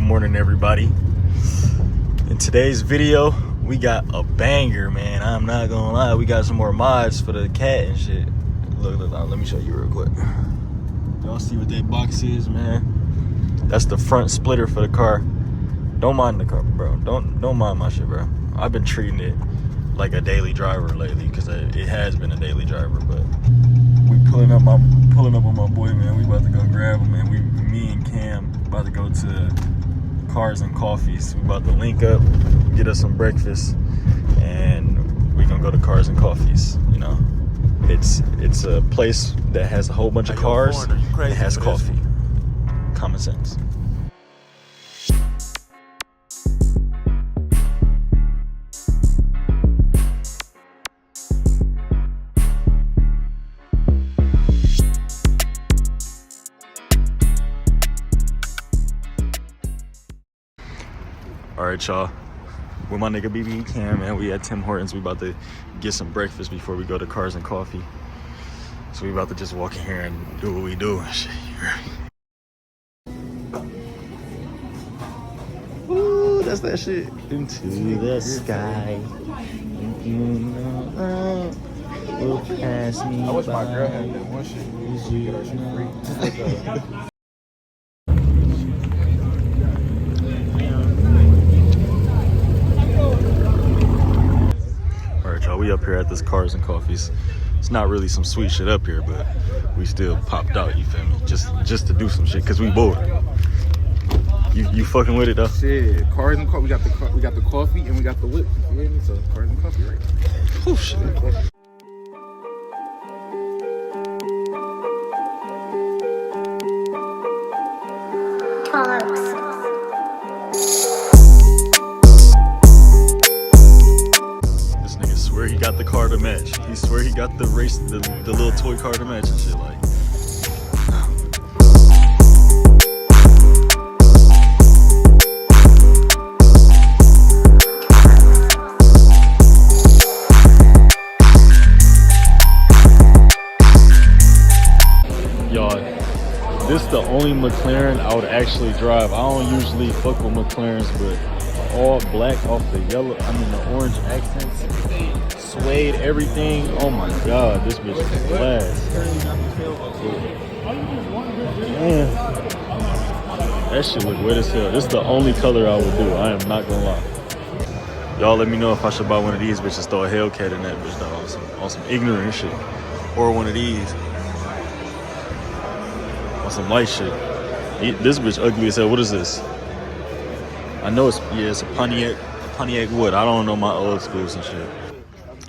morning, everybody. In today's video, we got a banger, man. I'm not gonna lie, we got some more mods for the cat and shit. Look, let me show you real quick. Y'all see what that box is, man? That's the front splitter for the car. Don't mind the car, bro. Don't mind my shit, bro. I've been treating it like a daily driver lately, because it has been a daily driver. But we pulling up on my boy, man. We about to go grab him, man. Me and Cam about to go to Cars and Coffees. We about to link up, get us some breakfast, and we gonna go to Cars and Coffees. You know, it's a place that has a whole bunch of cars. It has coffee. Common sense. All right, y'all. With my nigga BB Cam, man, we at Tim Hortons. We about to get some breakfast before we go to Cars and Coffee. So we about to just walk in here and do what we do. Shit, ooh, that's that shit. Into the sky. Will pass me. I wish my girl had that one shit. We get our shit free. We up here at this Cars and Coffees. It's not really some sweet shit up here, but we still popped out, you feel me? Just to do some shit, cause we bored. You fucking with it though? Shit, Cars and Coffee. We got the coffee and we got the whip. You feel me? So Cars and Coffee, right? Oh shit. He got the car to match. He swear he got the little toy car to match and shit. Like, y'all, this is the only McLaren I would actually drive. I don't usually fuck with McLarens, but all black off the yellow, the orange accents, suede, everything. Oh my god, this bitch is class. Man, that shit look wet as hell. This is the only color I would do. I am not gonna lie. Y'all let me know if I should buy one of these bitches, throw a Hellcat in that bitch though, on some ignorant shit. Or one of these. On some light shit. This bitch ugly as hell. What is this? I know it's a Pontiac wood. I don't know my old schools and shit.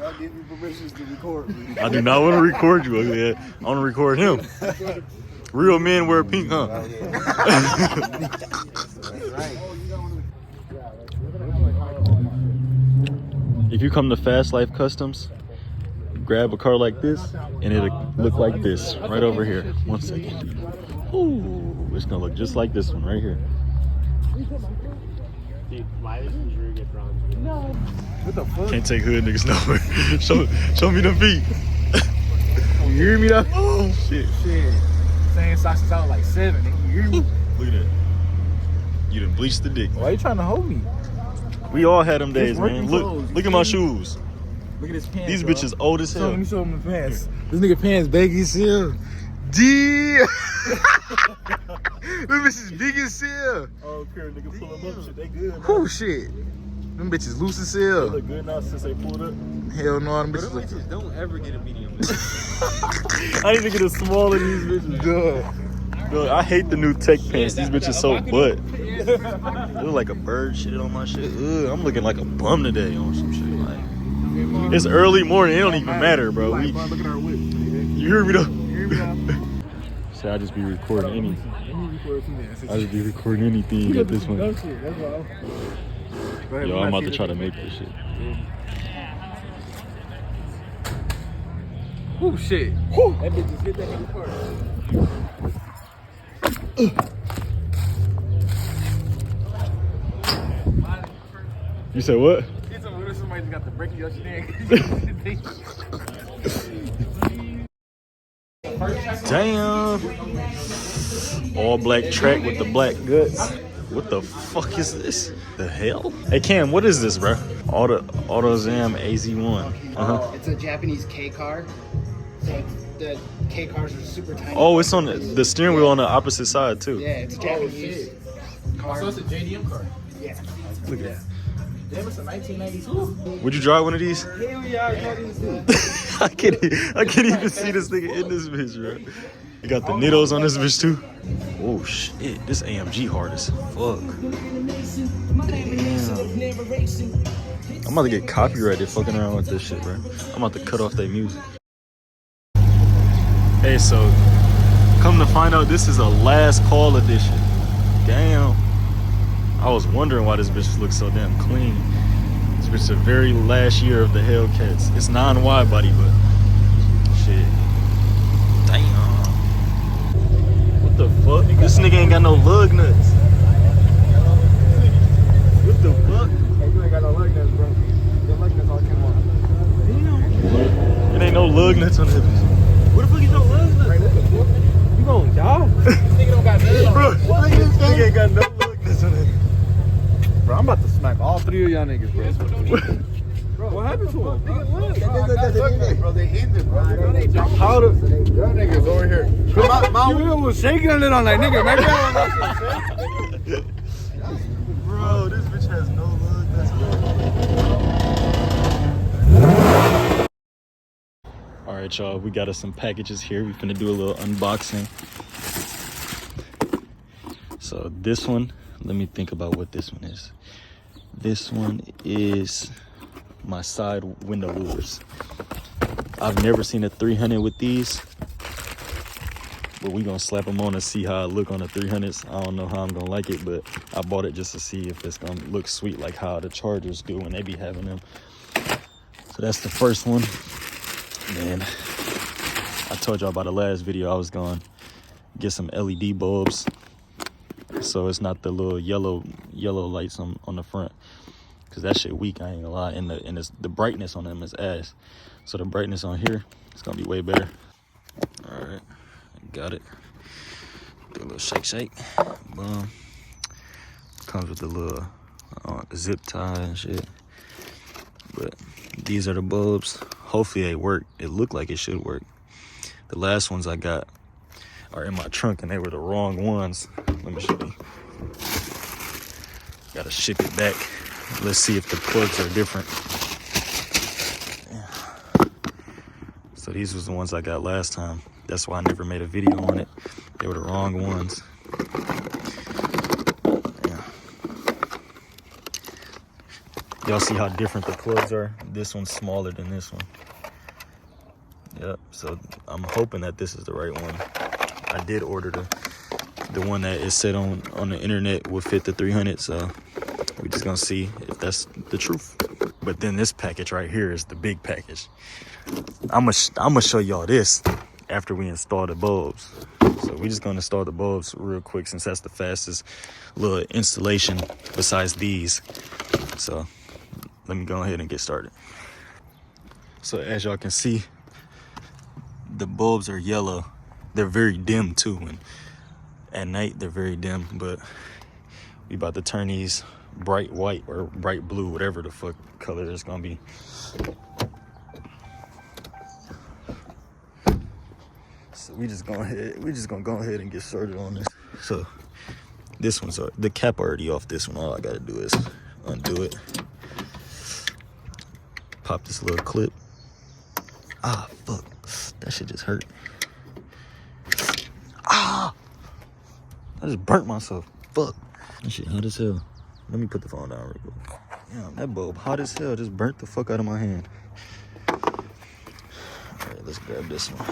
I'll give you permission to record me. I do not want to record you, ugly ass. I want to record him. Real men wear pink, huh? If you come to Fast Life Customs, grab a car like this, and it'll look like this right over here. 1 second. Ooh, it's gonna look just like this one right here. Dude, why doesn't Drew get bronze? No. What the fuck? Can't take hood niggas nowhere. show me them feet. You hear me though? Oh shit. Saying socks is out like 7. Nigga. You hear me? Look at that. You done bleached the dick. Why you trying to hold me? We all had them days, man. Look at my shoes. Look at his pants. These bitches old as hell. Let me show him the pants. This nigga pants baggy as hell. D. Them bitches big as hell. Oh, care, nigga, pull them up. Shit, they good. Oh shit. Them bitches loose as hell. They look good now since they pulled up. Hell no, them bitches look. Don't ever get a medium. I need to get a smaller than these bitches. Dude, I hate the new tech pants. These bitches so butt. They look like a bird shitted on my shit. Ugh, I'm looking like a bum today on some shit. Like, it's early morning. It don't even matter, bro. Look at our whip. You hear me though? See, I just be recording anything. I just be recording anything at this point. Yo, I'm about to try to make this shit. Oh shit. That bitch just hit that nigga first. You said what? Somebody just got the break your shit. Damn. All black track with the black guts. What the fuck is this? The hell? Hey Cam, what is this, bro? AutoZam AZ1. It's a Japanese K car. So the K cars are super tiny. Oh, it's on the steering wheel on the opposite side too. Yeah, it's a Japanese car. So it's a JDM car. Yeah. Look at that. Damn, it's a 1992. Would you drive one of these? Hell yeah, I got these too. I can't even see this nigga in this bitch, bro. You got the Nitos on this bitch too. Oh shit, this AMG hard as fuck. Damn. I'm about to get copyrighted fucking around with this shit, bro. I'm about to cut off their music. Hey, so come to find out, this is a last call edition. Damn. I was wondering why this bitch looks so damn clean. This bitch is the very last year of the Hellcats. It's non-wide body, but shit. Damn. What the fuck? This nigga ain't got no lug nuts. What the fuck? Hey, you ain't got no lug nuts, bro. Your lug nuts all came off. It ain't no lug nuts on this bitch. What the fuck is no lug nuts? Right, what the fuck? You gon' die? This nigga don't got nothing on. Bro, this nigga ain't got no lug nuts on it. Bro, I'm about to smack all three of y'all niggas, bro. Bro, what happened to him? Bro, they ended, bro. How the y'all niggas over here? My wheel was shaking a little. I'm like, nigga, maybe I don't Bro, this bitch has no lug nuts on it. Alright, y'all, we got us some packages here. We finna do a little unboxing. So this one, let me think about what this one is. This one is my side window louvers. I've never seen a 300 with these, but we gonna slap them on and see how it look on the 300s. I don't know how I'm gonna like it, but I bought it just to see if it's gonna look sweet like how the Chargers do when they be having them. So that's the first one. Man, I told y'all about the last video I was gonna get some LED bulbs, so it's not the little yellow lights on the front, because that shit weak, I ain't gonna lie. And the brightness on them is ass, so the brightness on here is gonna be way better. All right, got it. Do a little shake, boom. Comes with the little zip tie and shit. But these are the bulbs. Hopefully they work. It looked like it should work. The last ones I got are in my trunk and they were the wrong ones. Let me show you. Gotta ship it back. Let's see if the plugs are different. Yeah. So these was the ones I got last time. That's why I never made a video on it. They were the wrong ones. Yeah. Y'all see how different the plugs are? This one's smaller than this one. Yep, so I'm hoping that this is the right one. I did order the one that is said on the internet will fit the 300, so we're just gonna see if that's the truth. But then this package right here is the big package. I'm gonna show y'all this after we install the bulbs. So we're just gonna install the bulbs real quick, since that's the fastest little installation besides these. So let me go ahead and get started. So as y'all can see, the bulbs are yellow. They're very dim too, and at night they're very dim, but we about to turn these bright white or bright blue, whatever the fuck color it's gonna be. So we're just gonna go ahead and get started on this. So this one's the cap already off this one. All I gotta do is undo it. Pop this little clip. Ah, fuck. That shit just hurt. Ah! I just burnt myself. Fuck. That shit hot as hell. Let me put the phone down real quick. Damn, that bulb hot as hell. Just burnt the fuck out of my hand. Alright, let's grab this one.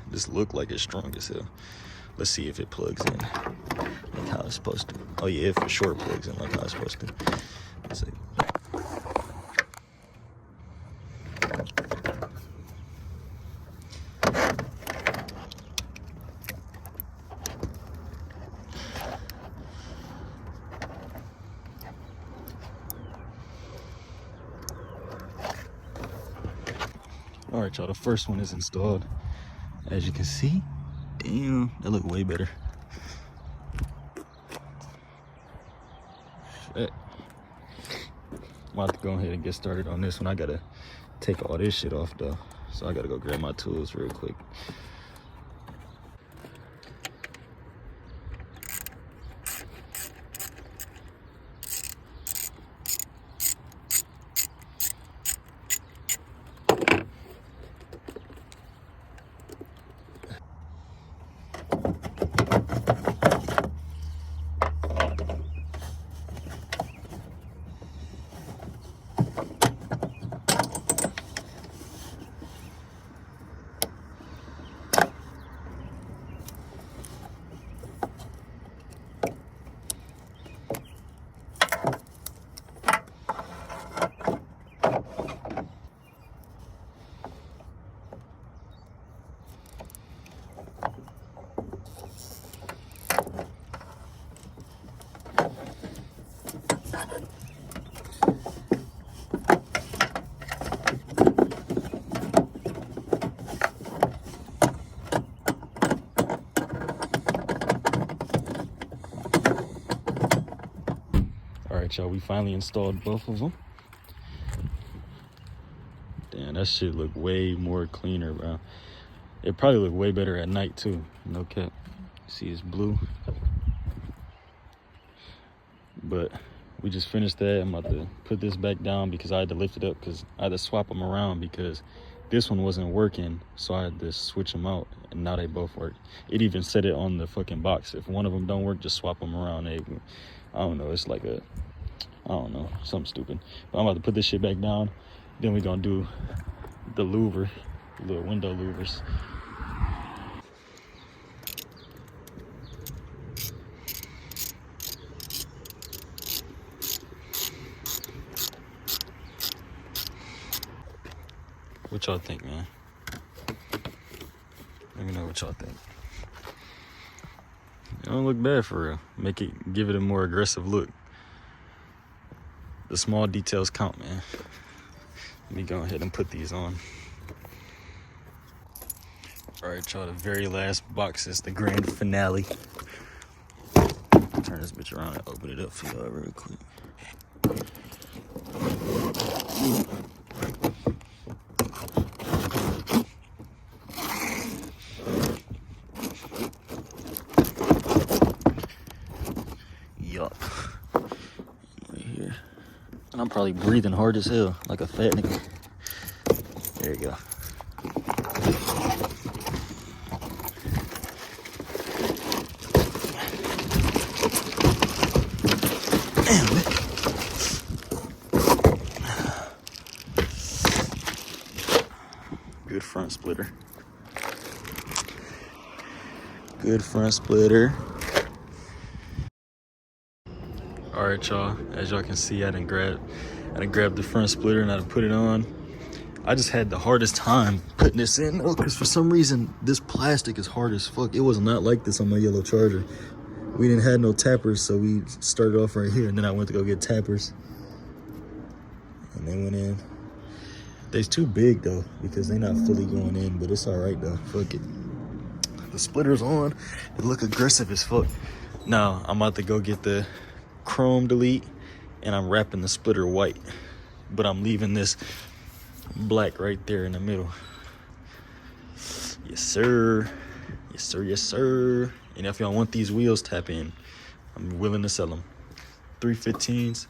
This look like it's strong as hell. Let's see if it plugs in like how it's supposed to. Oh yeah, it for sure plugs in like how it's supposed to. Let's see. All right, y'all, the first one is installed. As you can see, damn, that look way better. Shit. I'm about to go ahead and get started on this one. I gotta take all this shit off though. So I gotta go grab my tools real quick. Alright, y'all, we finally installed both of them. Damn, that shit look way more cleaner, bro. It probably look way better at night too. No cap. See, it's blue. But we just finished that. I'm about to put this back down because I had to lift it up because I had to swap them around because this one wasn't working. So I had to switch them out and now they both work. It even said it on the fucking box. If one of them don't work, just swap them around. I don't know. It's like I don't know, something stupid. But I'm about to put this shit back down. Then we're gonna do the louver, little window louvers. What y'all think, man? Let me know what y'all think. It don't look bad for real. Give it a more aggressive look. The small details count, man. Let me go ahead and put these on. All right, y'all, the very last box is the grand finale. Turn this bitch around and open it up for y'all real quick. Yup. Right here. And I'm probably breathing hard as hell, like a fat nigga. There you go. Damn it. Good front splitter. Good front splitter. All right, y'all, as y'all can see, I done grabbed the front splitter and I done put it on. I just had the hardest time putting this in though, because for some reason this plastic is hard as fuck. It was not like this on my yellow Charger. We didn't have no tappers, so we started off right here and then I went to go get tappers and they went in. They's too big though because they're not fully going in, but it's all right though. Fuck it. The splitter's on. It look aggressive as fuck. Now I'm about to go get the chrome delete and I'm wrapping the splitter white, but I'm leaving this black right there in the middle. Yes sir, yes sir, yes sir. And if y'all want these wheels tap in, I'm willing to sell them. 315s.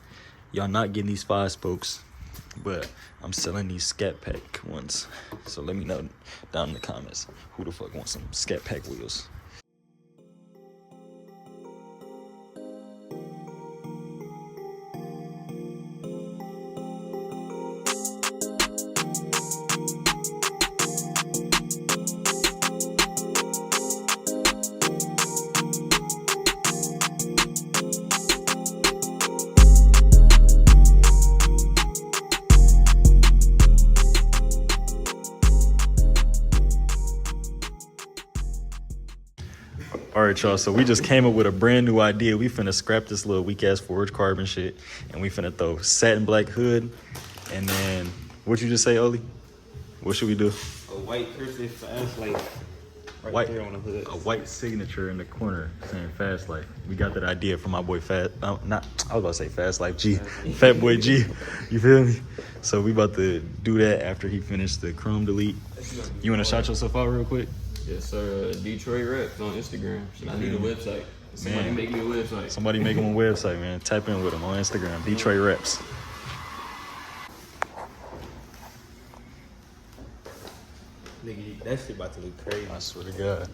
Y'all not getting these 5 spokes, but I'm selling these Scat Pack ones. So let me know down in the comments who the fuck wants some Scat Pack wheels. All right, y'all, so we just came up with a brand new idea. We finna scrap this little weak ass forged carbon shit and we finna throw satin black hood and then what you just say, Oli? What should we do? A white cursive fast light. white, a white signature in the corner saying Fast Life. We got that idea from my boy I was about to say Fast Life G, Fat Boy G. You feel me? So we about to do that after he finished the Chrome delete. You want to shout yourself out real quick? Yes, sir. Detroit Reps on Instagram. I need a website. Somebody make me a website. Somebody make him a website, man. Tap in with him on Instagram. Detroit Reps. Nigga, that shit about to look crazy. I swear to God.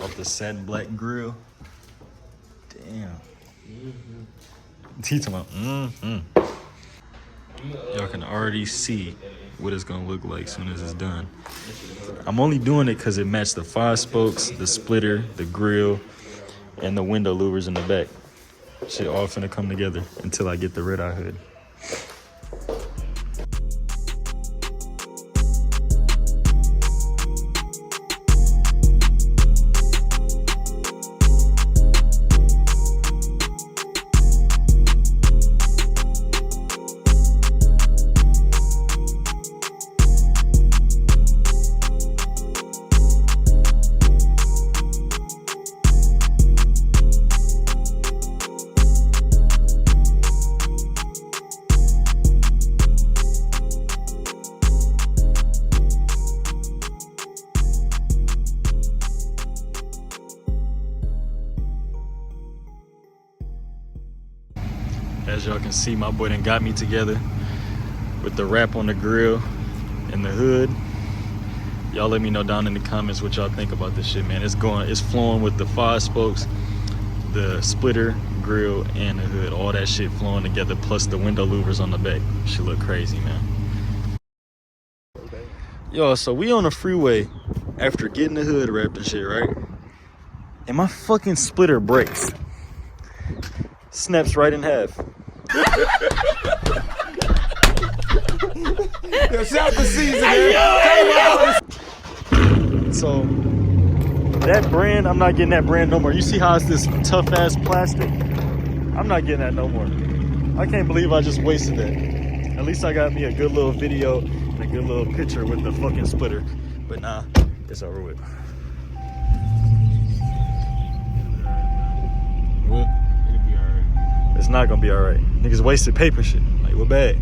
Off the satin black grill. Damn. He talking about, Y'all can already see what it's gonna look like as soon as it's done. I'm only doing it because it matched the 5 spokes, the splitter, the grill, and the window louvers in the back. Shit all finna come together until I get the Redeye hood. As y'all can see, my boy done got me together with the wrap on the grill and the hood. Y'all let me know down in the comments what y'all think about this shit, man. It's flowing with the 5 spokes, the splitter, grill, and the hood. All that shit flowing together, plus the window louvers on the back. Should look crazy, man. Yo, so we on the freeway after getting the hood wrapped and shit, right? And my fucking splitter breaks. Snaps right in half. Yo, shout the season, So that brand, I'm not getting that brand no more. You see how it's this tough ass plastic? I'm not getting that no more. I can't believe I just wasted that. At least I got me a good little video and a good little picture with the fucking splitter. But nah, it's over with. What? It'll be alright. It's not gonna be alright. Niggas wasted paper shit. Like, what bad?